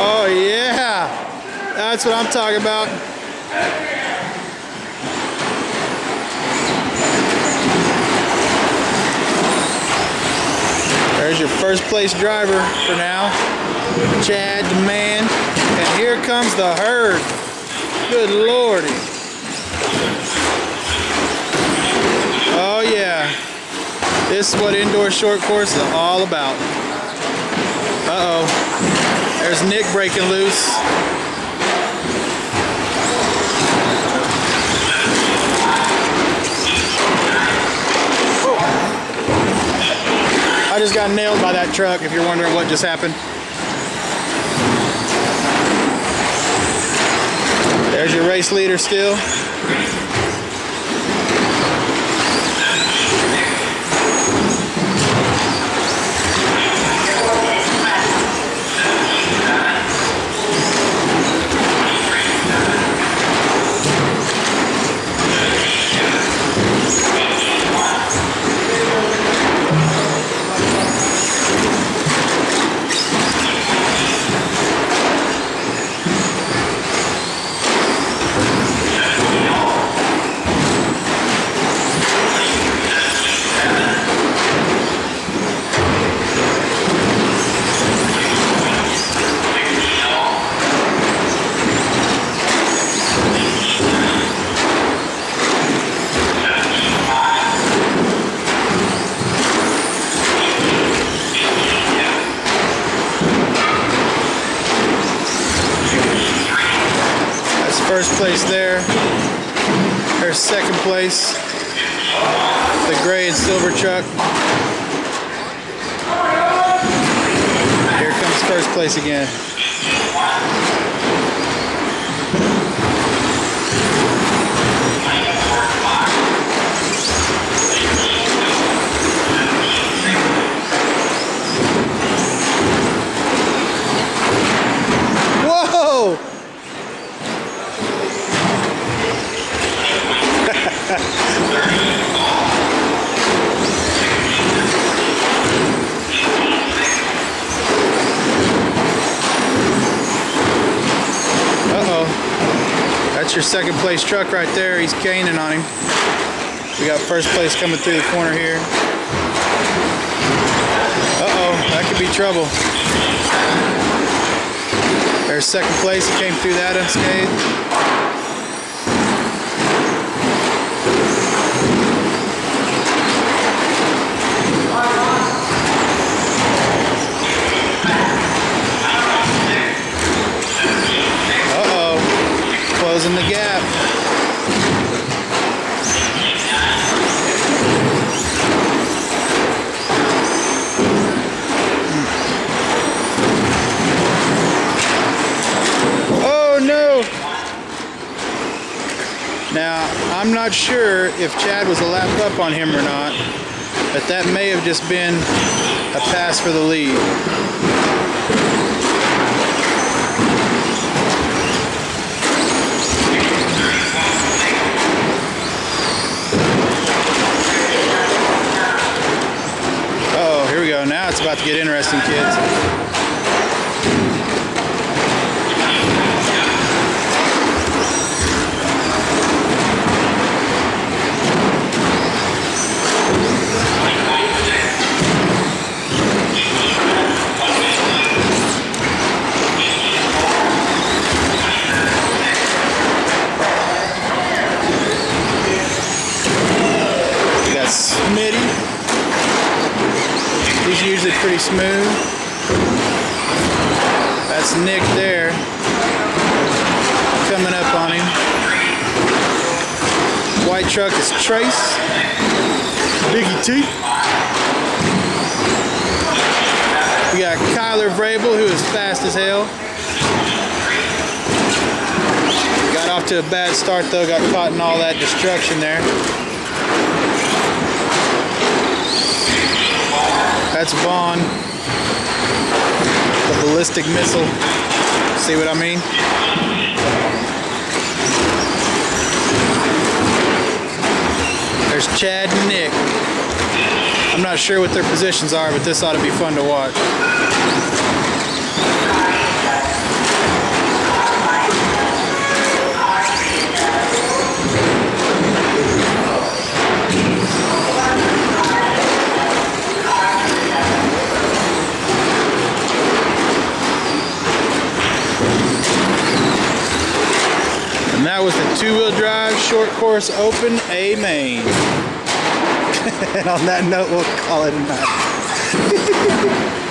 Oh yeah, that's what I'm talking about. There's your first place driver for now, Chad the man. And here comes the herd. Good lordy. Oh yeah, this is what indoor short course is all about. Uh-oh, there's Nick breaking loose. I just got nailed by that truck, if you're wondering what just happened. There's your race leader still. First place there. There's second place. The gray and silver truck. Here comes first place again. Whoa! Uh-oh. That's your second place truck right there. He's caning on him. We got first place coming through the corner here. Uh-oh, that could be trouble. There's second place. He came through that unscathed. Closing the gap. Oh no! Now, I'm not sure if Chad was a lap up on him or not, but that may have just been a pass for the lead. Now it's about to get interesting, kids. We got Smitty. He's usually pretty smooth. That's Nick there. Coming up on him. White truck is Trace. Biggie T. We got Kyler Vrabel, who is fast as hell. Got off to a bad start though, got caught in all that destruction there. That's Vaughn, the ballistic missile. See what I mean? There's Chad and Nick. I'm not sure what their positions are, but this ought to be fun to watch. was the two-wheel drive short course open A main. And on that note, we'll call it a night.